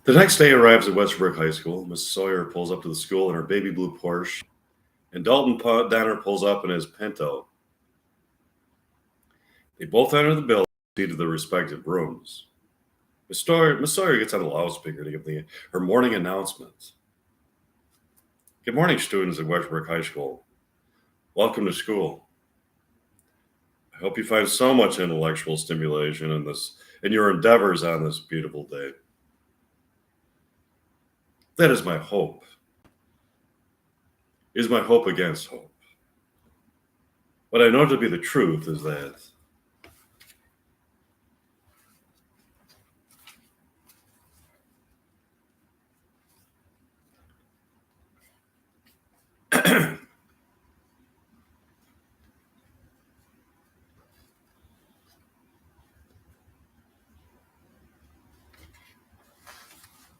The next day arrives at Westbrook High School. Miss Sawyer pulls up to the school in her baby blue Porsche, and Dalton Donner pulls up in his Pinto. They both enter the building and to their respective rooms. Miss Sawyer gets on the loudspeaker to give her morning announcement. Good morning, students at Westbrook High School. Welcome to school. I hope you find so much intellectual stimulation in your endeavors on this beautiful day. That is my hope. It is my hope against hope. What I know to be the truth is that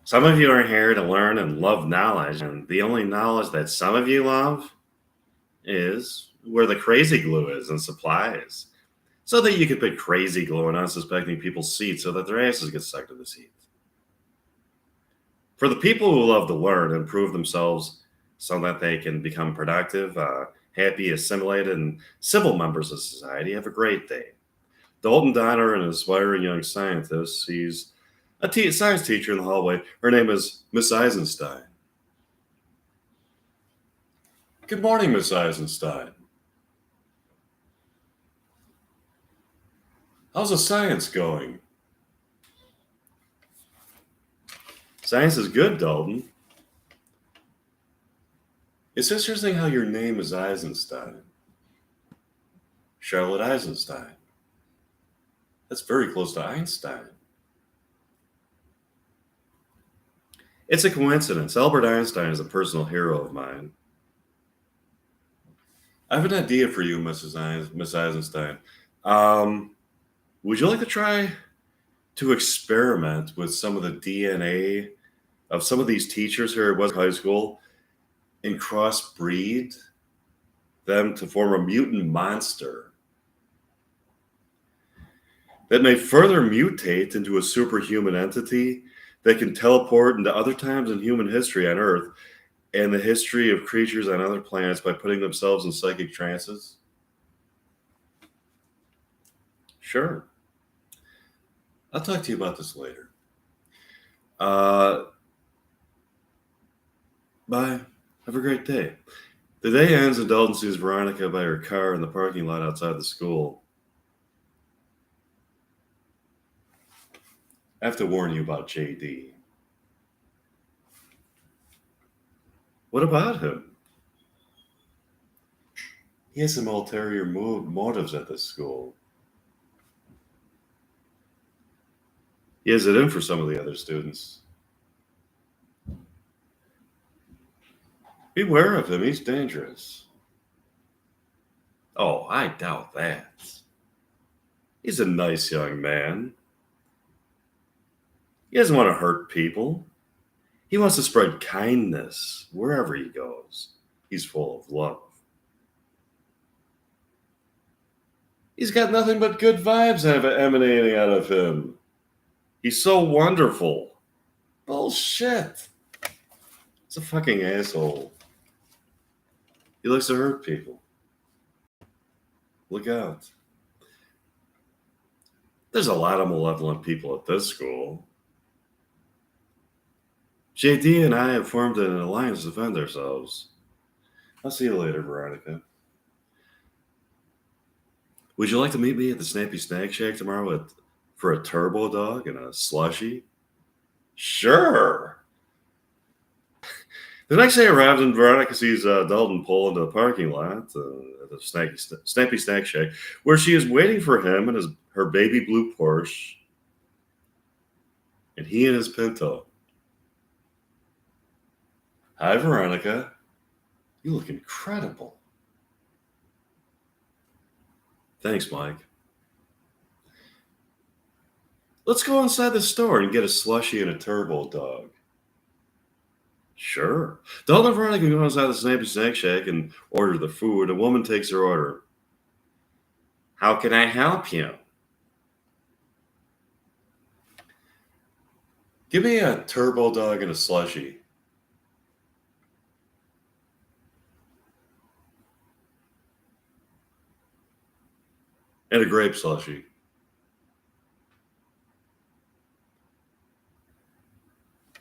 some of you are here to learn and love knowledge, and the only knowledge that some of you love is where the crazy glue is and supplies, so that you can put crazy glue in unsuspecting people's seats so that their asses get stuck to the seat. For the people who love to learn and prove themselves so that they can become productive, happy, assimilated, and civil members of society, have a great day. Dalton Donner, an aspiring young scientist, sees a science teacher in the hallway. Her name is Miss Eisenstein. Good morning, Miss Eisenstein. How's the science going? Science is good, Dalton. It's interesting how your name is Eisenstein. Charlotte Eisenstein. That's very close to Einstein. It's a coincidence. Albert Einstein is a personal hero of mine. I have an idea for you, Miss Eisenstein. Would you like to try to experiment with some of the DNA of some of these teachers here at West High School and crossbreed them to form a mutant monster that may further mutate into a superhuman entity that can teleport into other times in human history on Earth and the history of creatures on other planets by putting themselves in psychic trances? Sure. I'll talk to you about this later. Bye. Have a great day. The day ends and Dalton sees Veronica by her car in the parking lot outside the school. I have to warn you about JD. What about him? He has some ulterior motives at this school. He has it in for some of the other students. Beware of him. He's dangerous. Oh, I doubt that. He's a nice young man. He doesn't want to hurt people. He wants to spread kindness wherever he goes. He's full of love. He's got nothing but good vibes emanating out of him. He's so wonderful. Bullshit. He's a fucking asshole. He likes to hurt people. Look out. There's a lot of malevolent people at this school. JD and I have formed an alliance to defend ourselves. I'll see you later, Veronica. Would you like to meet me at the Snappy Snack Shack tomorrow for a turbo dog and a slushie? Sure. The next day arrives and Veronica sees Dalton pull into the parking lot at the Snappy Snack Shack, where she is waiting for him and her baby blue Porsche, and he in his Pinto. Hi, Veronica. You look incredible. Thanks, Mike. Let's go inside the store and get a slushie and a turbo dog. Sure. Dalton and Veronica go inside the Snappy Snack Shack and order the food. A woman takes her order. How can I help you? Give me a turbo dog and a slushie. And a grape slushie.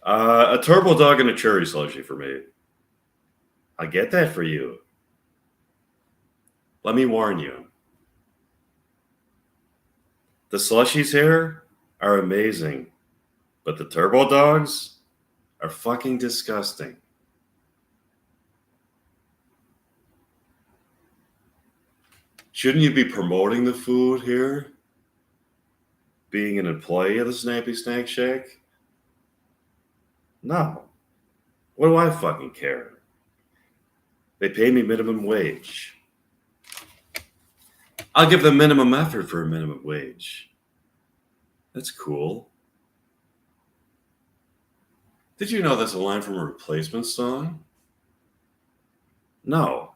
A turbo dog and a cherry slushie for me. I get that for you. Let me warn you. The slushies here are amazing, but the turbo dogs are fucking disgusting. Shouldn't you be promoting the food here? Being an employee of the Snappy Snack Shack? No. What do I fucking care? They pay me minimum wage. I'll give them minimum effort for a minimum wage. That's cool. Did you know that's a line from a Replacement song? No.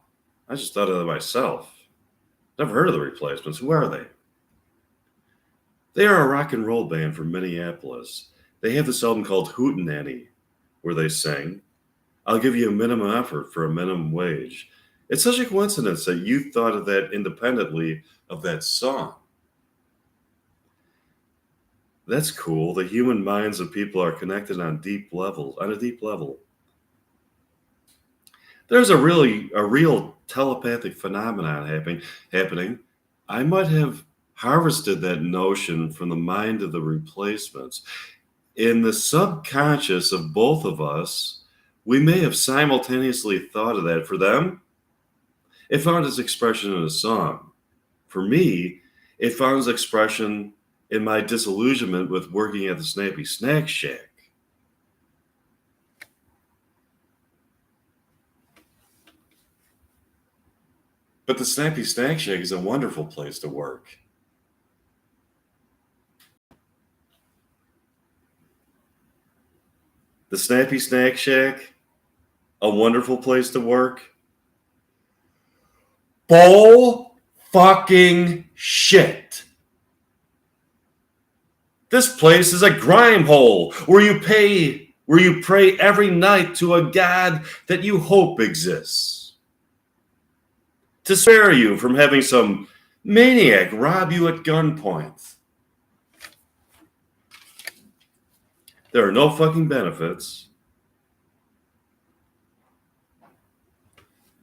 I just thought of it myself. Never heard of the Replacements. Who are they? They are a rock and roll band from Minneapolis. They have this album called Hootenanny, where they sing, I'll give you a minimum effort for a minimum wage. It's such a coincidence that you thought of that independently of that song. That's cool. The human minds of people are connected on a deep level. There's a real telepathic phenomenon happening. I might have harvested that notion from the mind of the Replacements. In the subconscious of both of us, we may have simultaneously thought of that. For them, it found its expression in a song. For me, it found its expression in my disillusionment with working at the Snappy Snack Shack. But the Snappy Snack Shack is a wonderful place to work. The Snappy Snack Shack, a wonderful place to work. Bull fucking shit. This place is a grime hole where you pray every night to a god that you hope exists, to spare you from having some maniac rob you at gunpoint. There are no fucking benefits.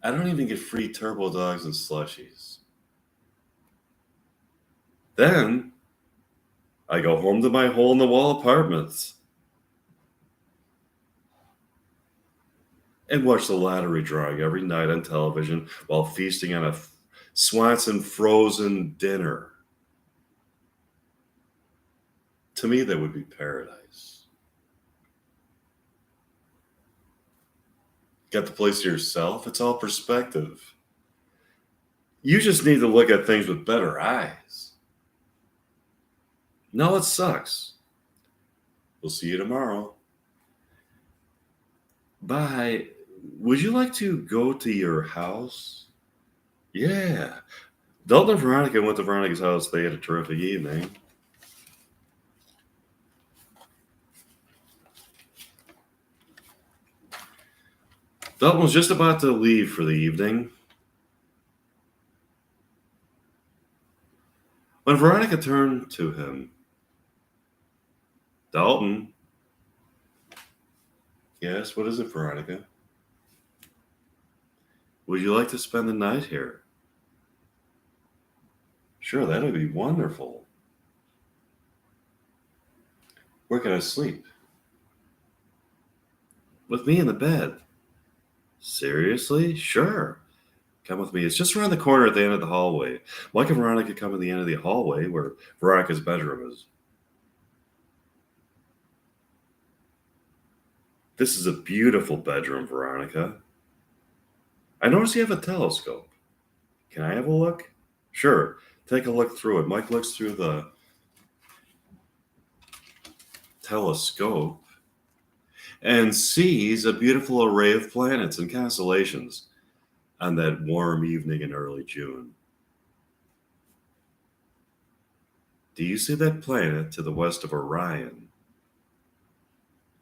I don't even get free turbo dogs and slushies. Then I go home to my hole-in-the-wall apartment and watch the lottery drawing every night on television while feasting on a Swanson frozen dinner. To me, that would be paradise. Got the place to yourself? It's all perspective. You just need to look at things with better eyes. No, it sucks. We'll see you tomorrow. Bye. Would you like to go to your house? Yeah. Dalton and Veronica went to Veronica's house. They had a terrific evening. Dalton was just about to leave for the evening when Veronica turned to him. Dalton. Yes, what is it, Veronica? Would you like to spend the night here? Sure, that would be wonderful. Where can I sleep? With me in the bed. Seriously? Sure. Come with me. It's just around the corner at the end of the hallway. Mike and Veronica come to the end of the hallway where Veronica's bedroom is. This is a beautiful bedroom, Veronica. I notice you have a telescope. Can I have a look? Sure. Take a look through it. Mike looks through the telescope and sees a beautiful array of planets and constellations on that warm evening in early June. Do you see that planet to the west of Orion?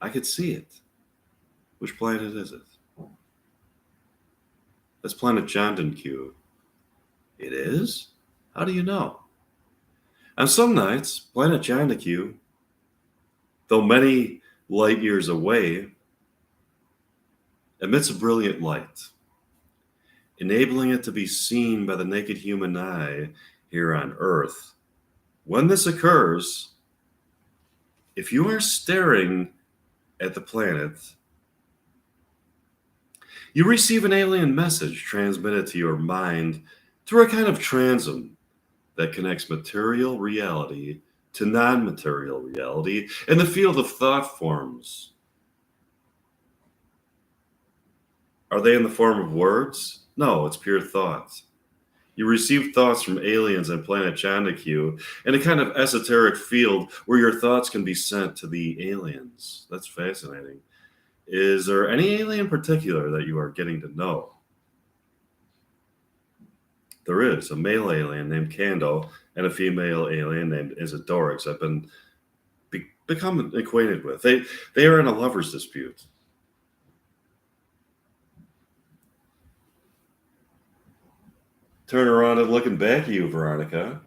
I could see it. Which planet is it? That's planet Q. It is? How do you know? On some nights, planet Q, though many light years away, emits a brilliant light, enabling it to be seen by the naked human eye here on Earth. When this occurs, if you are staring at the planet, you receive an alien message transmitted to your mind through a kind of transom that connects material reality to non-material reality in the field of thought forms. Are they in the form of words? No, it's pure thought. You receive thoughts from aliens on planet Q in a kind of esoteric field where your thoughts can be sent to the aliens. That's fascinating. Is there any alien in particular that you are getting to know? There is a male alien named Kando and a female alien named Isidorix I've become acquainted with. They are in a lover's dispute. Turn around and looking back at you, Veronica.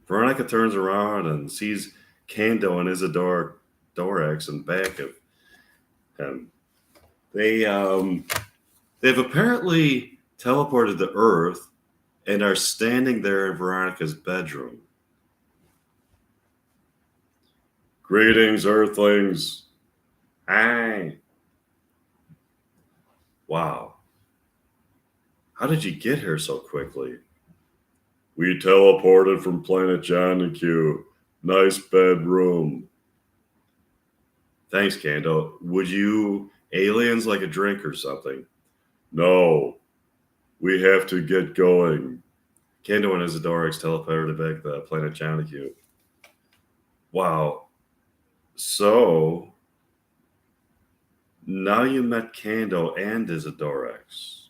Veronica turns around and sees Kando and Isidorix in back of him. They've apparently teleported to Earth and are standing there in Veronica's bedroom. Greetings, Earthlings. Hi. Wow. How did you get here so quickly? We teleported from planet Q. Nice bedroom. Thanks, Kando. Would you aliens like a drink or something? No. We have to get going. Kando and Isidorix teleported back to the planet Q. Wow. So now you met Kando and Isidorix.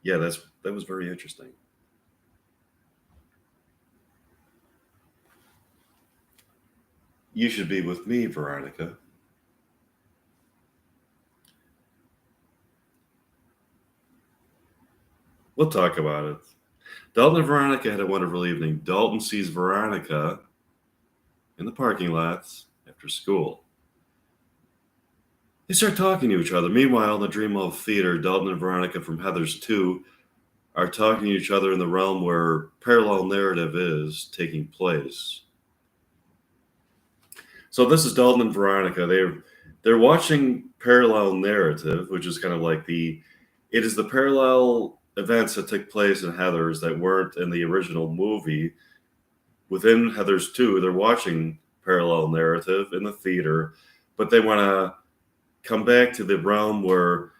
Yeah, that was very interesting. You should be with me, Veronica. We'll talk about it. Dalton and Veronica had a wonderful evening. Dalton sees Veronica in the parking lots after school. They start talking to each other. Meanwhile, in the Dreamlove Theater, Dalton and Veronica from Heathers 2 are talking to each other in the realm where parallel narrative is taking place. So this is Dalton and Veronica. They're watching parallel narrative, which is kind of like it is the parallel events that took place in Heathers that weren't in the original movie. Within Heathers 2, they're watching parallel narrative in the theater, but they want to come back to the realm where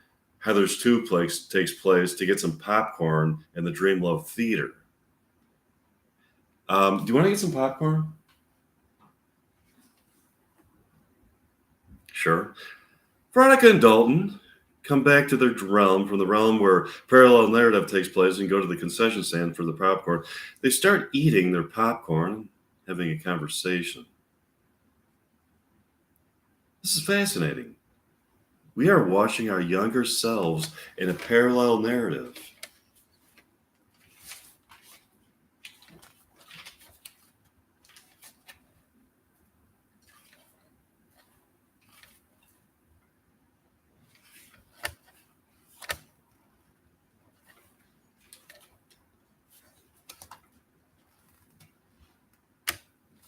Heathers 2 takes place to get some popcorn in the Dreamlove Theater. Do you want to get some popcorn? Sure. Veronica and Dalton come back to their realm, from the realm where parallel narrative takes place, and go to the concession stand for the popcorn. They start eating their popcorn, having a conversation. This is fascinating. We are watching our younger selves in a parallel narrative.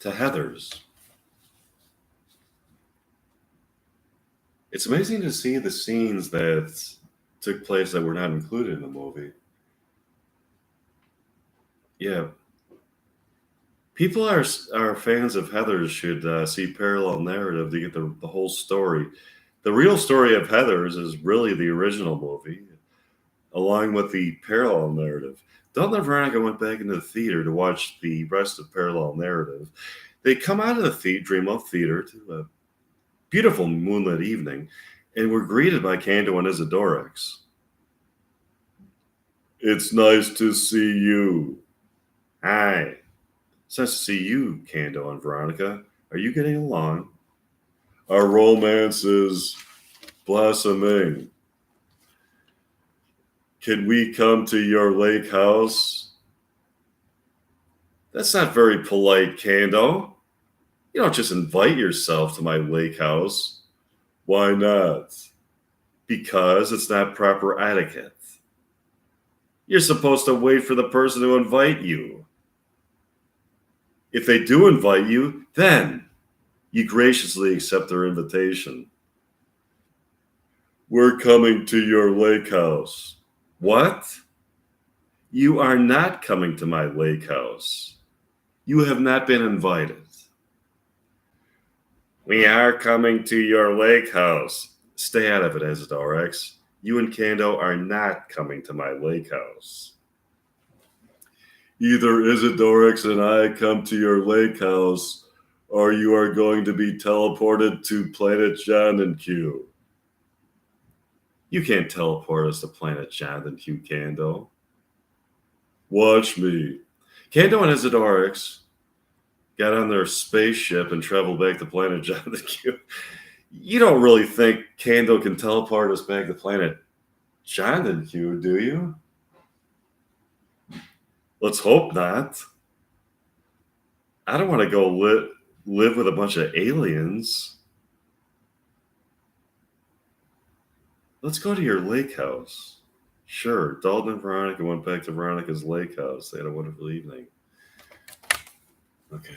To Heathers. It's amazing to see the scenes that took place that were not included in the movie. Yeah. People are fans of Heathers should see parallel narrative to get the whole story. The real story of Heathers is really the original movie, along with the parallel narrative. Dalton and Veronica went back into the theater to watch the rest of parallel narrative. They come out of the Dreamlove Theater to a beautiful moonlit evening, and were greeted by Kando and Isidorix. It's nice to see you. Hi. It's nice to see you, Kando and Veronica. Are you getting along? Our romance is blossoming. Can we come to your lake house? That's not very polite, Kando. You don't just invite yourself to my lake house. Why not? Because it's not proper etiquette. You're supposed to wait for the person to invite you. If they do invite you, then you graciously accept their invitation. We're coming to your lake house. What? You are not coming to my lake house. You have not been invited. We are coming to your lake house. Stay out of it, Isidorex. You and Kando are not coming to my lake house. Either Isidorex and I come to your lake house, or you are going to be teleported to planet Jonathan Q. You can't teleport us to planet Jonathan Q, Kando. Watch me. Kando and Isidorex got on their spaceship and traveled back to planet Jonathan Q. You don't really think Kando can teleport us back to planet Jonathan Q, do you? Let's hope not. I don't want to go live with a bunch of aliens. Let's go to your lake house. Sure, Dalton and Veronica went back to Veronica's lake house. They had a wonderful evening. Okay.